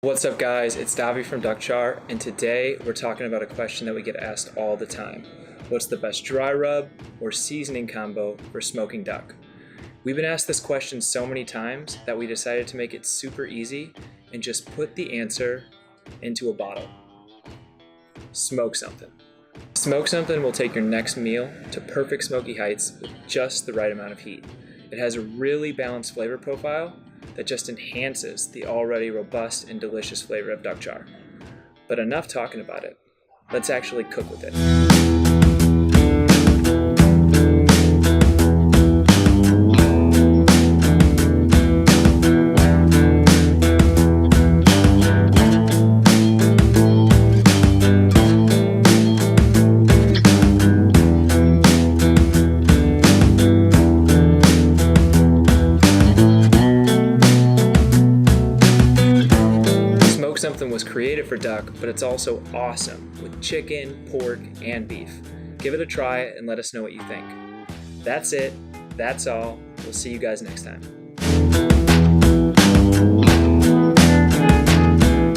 What's up guys, it's Davi from DUCKCHAR, and today we're talking about a question that we get asked all the time. What's the best dry rub or seasoning combo for smoking duck? We've been asked this question so many times that we decided to make it super easy and just put the answer into a bottle. Smoke Somethin. Smoke Somethin will take your next meal to perfect smoky heights with just the right amount of heat. It has a really balanced flavor profile that just enhances the already robust and delicious flavor of DUCKCHAR. But enough talking about it. Let's actually cook with it. Smoke Somethin was created for duck, but it's also awesome with chicken, pork, and beef. Give it a try and let us know what you think. That's it. That's all. We'll see you guys next time.